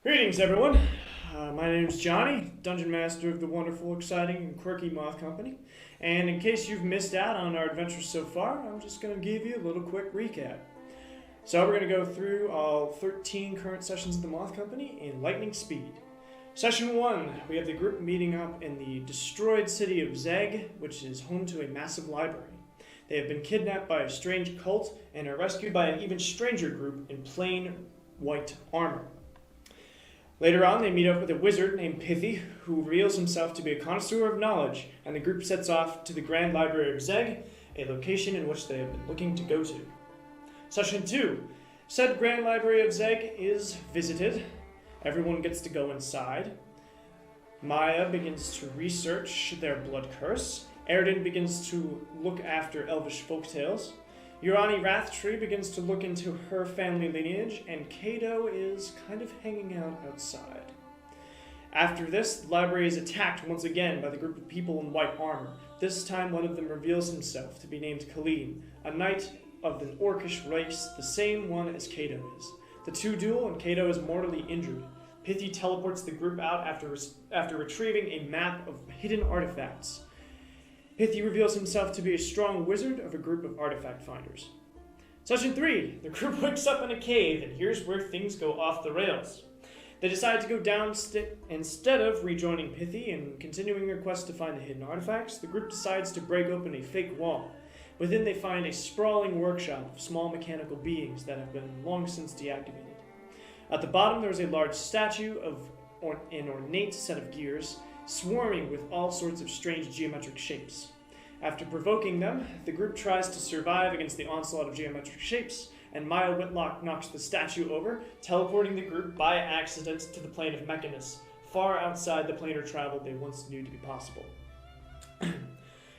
Greetings, everyone. My name's Johnny, Dungeon Master of the wonderful, exciting, and quirky Moth Company. And in case you've missed out on our adventures so far, I'm just going to give you a little quick recap. So we're going to go through all 13 current sessions of the Moth Company in lightning speed. Session 1, we have the group meeting up in the destroyed city of Zeg, which is home to a massive library. They have been kidnapped by a strange cult and are rescued by an even stranger group in plain white armor. Later on, they meet up with a wizard named Pithy, who reveals himself to be a connoisseur of knowledge, and the group sets off to the Grand Library of Zeg, a location in which they have been looking to go to. Session 2. Said Grand Library of Zeg is visited. Everyone gets to go inside. Maya begins to research their blood curse. Aridin begins to look after elvish folktales. Urani Rathtree begins to look into her family lineage, and Cato is kind of hanging out outside. After this, the library is attacked once again by the group of people in white armor. This time one of them reveals himself to be named Khalid, a knight of the orcish race, the same one as Cato is. The two duel, and Cato is mortally injured. Pithy teleports the group out after retrieving a map of hidden artifacts. Pithy reveals himself to be a strong wizard of a group of artifact finders. Session 3. The group wakes up in a cave, and here's where things go off the rails. They decide to go down instead of rejoining Pithy and continuing their quest to find the hidden artifacts. The group decides to break open a fake wall. Within, they find a sprawling workshop of small mechanical beings that have been long since deactivated. At the bottom, there is a large statue of an ornate set of gears, swarming with all sorts of strange geometric shapes. After provoking them, the group tries to survive against the onslaught of geometric shapes, and Maya Whitlock knocks the statue over, teleporting the group by accident to the plane of Mechanus, far outside the planar travel they once knew to be possible.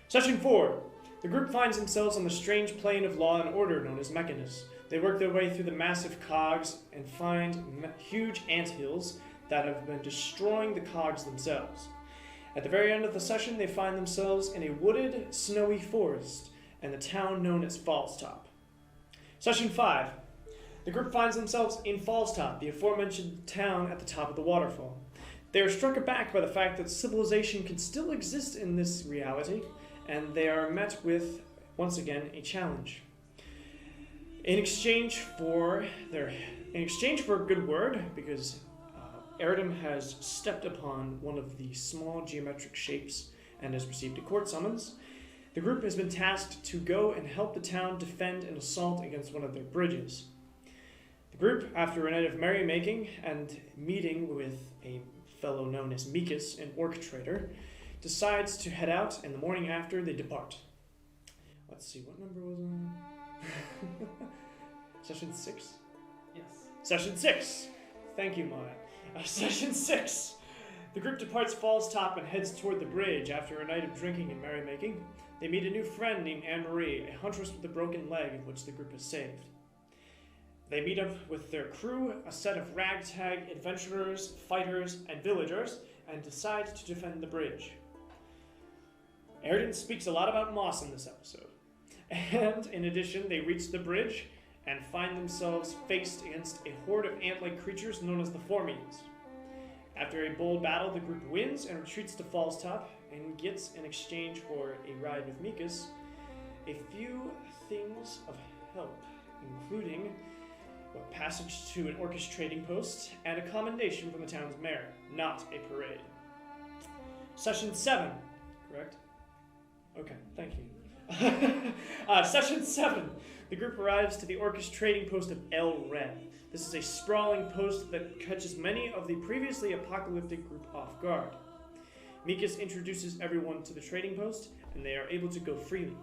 Session 4. The group finds themselves on the strange plane of law and order known as Mechanus. They work their way through the massive cogs and find huge anthills that have been destroying the cogs themselves. At the very end of the session, they find themselves in a wooded, snowy forest and the town known as Fallstop. Session 5. The group finds themselves in Fallstop, the aforementioned town at the top of the waterfall. They are struck aback by the fact that civilization can still exist in this reality, and they are met with, once again, a challenge. In exchange for a good word, because Aridin has stepped upon one of the small geometric shapes and has received a court summons, the group has been tasked to go and help the town defend an assault against one of their bridges. The group, after a night of merrymaking and meeting with a fellow known as Mikas, an orc trader, decides to head out, and the morning after they depart. Let's see, what number was on? Session 6? Yes. Session 6! Thank you, Maya. Session 6. The group departs Fallstop and heads toward the bridge. After a night of drinking and merrymaking, they meet a new friend named Anne-Marie, a huntress with a broken leg which the group has saved. They meet up with their crew, a set of ragtag adventurers, fighters, and villagers, and decide to defend the bridge. Aridin speaks a lot about moss in this episode. And in addition, they reach the bridge and find themselves faced against a horde of ant-like creatures known as the Formians. After a bold battle, the group wins and retreats to Fallstop and gets, in exchange for a ride with Mikas, a few things of help, including a passage to an orcish trading post and a commendation from the town's mayor, not a parade. Session 7, correct? Okay, thank you. Session 7. The group arrives to the orcish trading post of El Red. This is a sprawling post that catches many of the previously apocalyptic group off guard. Mikas introduces everyone to the trading post, and they are able to go freely.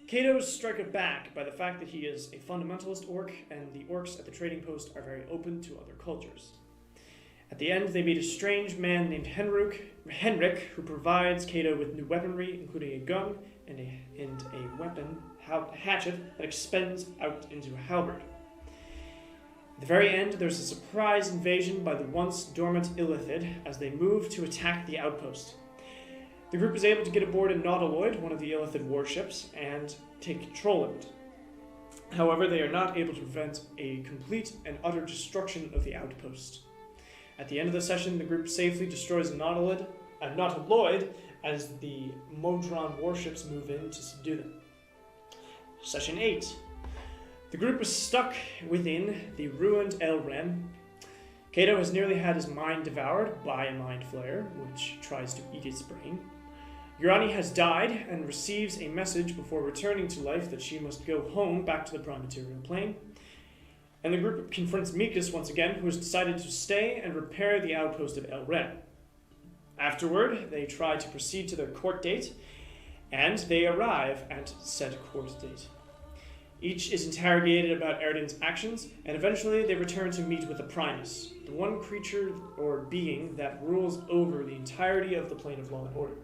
Cato is struck aback by the fact that he is a fundamentalist orc, and the orcs at the trading post are very open to other cultures. At the end, they meet a strange man named Henrik, who provides Cato with new weaponry, including a gun and a weapon, hatchet, that expends out into a halberd. At the very end, there's a surprise invasion by the once dormant Illithid as they move to attack the outpost. The group is able to get aboard a Nautiloid, one of the Illithid warships, and take control of it. However, they are not able to prevent a complete and utter destruction of the outpost. At the end of the session, the group safely destroys Nautiloid as the Modron warships move in to subdue them. Session 8. The group is stuck within the ruined El Ren. Kato has nearly had his mind devoured by a mind flayer, which tries to eat its brain. Urani has died and receives a message before returning to life that she must go home back to the prime material plane. And the group confronts Mikas once again, who has decided to stay and repair the outpost of El Ren. Afterward, they try to proceed to their court date, and they arrive at said court date. Each is interrogated about Erden's actions, and eventually they return to meet with the Primus, the one creature or being that rules over the entirety of the plane of law and order.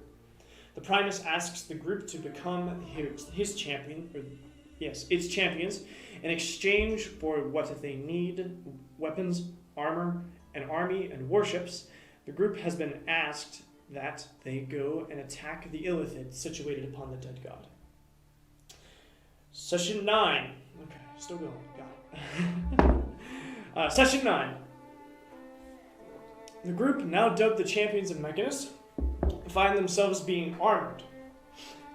The Primus asks the group to become its champions, in exchange for what they need: weapons, armor, an army, and warships. The group has been asked that they go and attack the Illithid situated upon the dead god. Session 9. Okay, still going. Got it. Session 9. The group, now dubbed the Champions of Mechanus, find themselves being armored.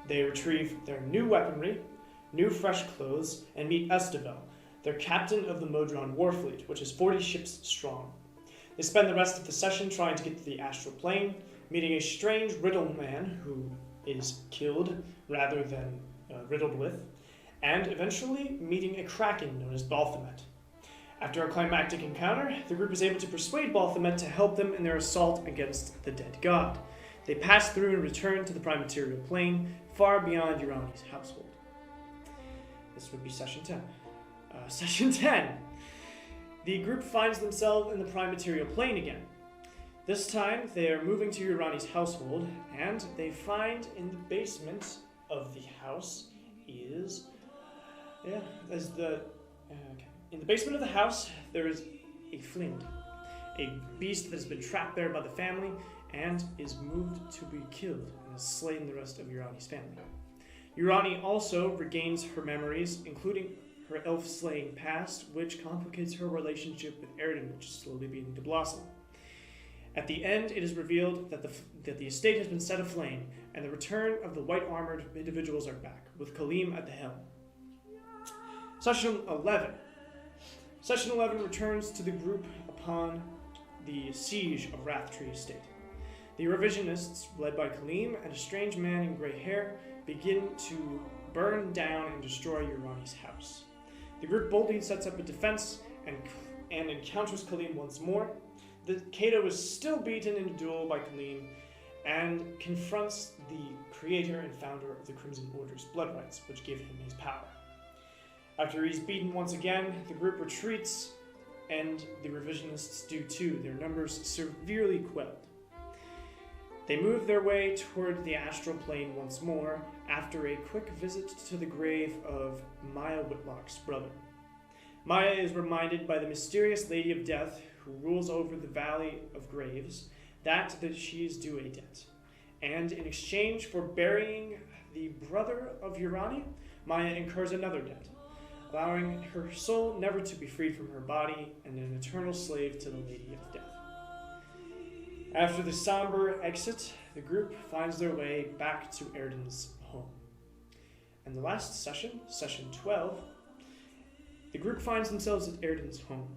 They retrieve their new weaponry, new fresh clothes, and meet Estevel, their captain of the Modron Warfleet, which is 40 ships strong. They spend the rest of the session trying to get to the astral plane, meeting a strange riddle man who is killed rather than riddled with, and eventually meeting a kraken known as Balthamet. After a climactic encounter, the group is able to persuade Balthamet to help them in their assault against the dead god. They pass through and return to the prime material plane, far beyond Urani's household. This would be session 10. Session 10. The group finds themselves in the prime material plane again. This time, they are moving to Urani's household, and they find in the basement of the house is... In the basement of the house, there is a Flint, a beast that has been trapped there by the family and is moved to be killed and has slain the rest of Urani's family. Urani also regains her memories, including her elf-slaying past, which complicates her relationship with Erden, which is slowly beginning to blossom. At the end, it is revealed that the estate has been set aflame, and the return of the white-armored individuals are back, with Kaleem at the helm. Session 11. Session 11 returns to the group upon the siege of Wrathtree Estate. The revisionists, led by Kaleem and a strange man in gray hair, begin to burn down and destroy Urani's house. The group boldly sets up a defense and encounters Kaleem once more. Kato is still beaten in a duel by Kaleem and confronts the creator and founder of the Crimson Order's blood rights, which give him his power. After he's beaten once again, the group retreats, and the revisionists do too, their numbers severely quelled. They move their way toward the astral plane once more after a quick visit to the grave of Maya Whitlock's brother. Maya is reminded by the mysterious Lady of Death, who rules over the Valley of Graves, that she is due a debt. And in exchange for burying the brother of Urani, Maya incurs another debt, allowing her soul never to be freed from her body and an eternal slave to the Lady of Death. After the somber exit, the group finds their way back to Erden's home. And the last session, session 12, the group finds themselves at Erden's home.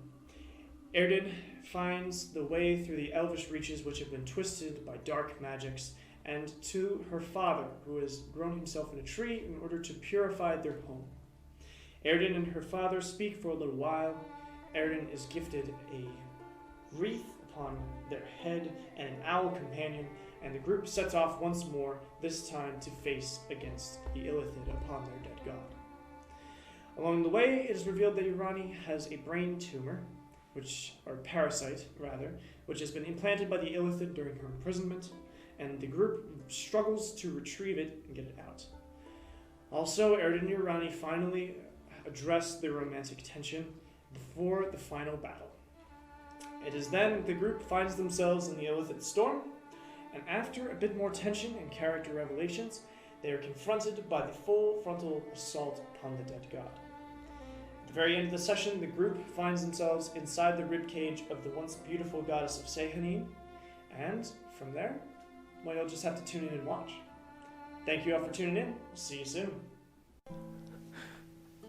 Erden finds the way through the elvish reaches which have been twisted by dark magics, and to her father, who has grown himself in a tree in order to purify their home. Erden and her father speak for a little while. Erden is gifted a wreath upon their head and an owl companion, and the group sets off once more, this time to face against the Illithid upon their dead god. Along the way, it is revealed that Urani has a brain tumor, parasite, which has been implanted by the Illithid during her imprisonment, and the group struggles to retrieve it and get it out. Also, Erden and Urani finally address their romantic tension before the final battle. It is then the group finds themselves in the Illithid storm, and after a bit more tension and character revelations, they are confronted by the full frontal assault upon the dead god. the very end of the session, the group finds themselves inside the ribcage of the once beautiful goddess of Sehanin, and from there, well, you'll just have to tune in and watch. Thank you all for tuning in. See you soon.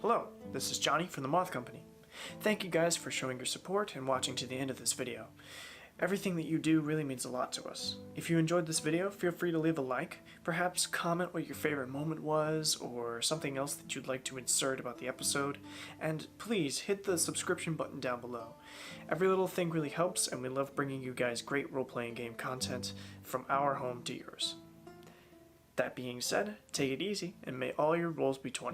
Hello, this is Johnny from the Moth Company. Thank you guys for showing your support and watching to the end of this video. Everything that you do really means a lot to us. If you enjoyed this video, feel free to leave a like, perhaps comment what your favorite moment was, or something else that you'd like to insert about the episode, and please hit the subscription button down below. Every little thing really helps, and we love bringing you guys great role-playing game content from our home to yours. That being said, take it easy, and may all your rolls be 20.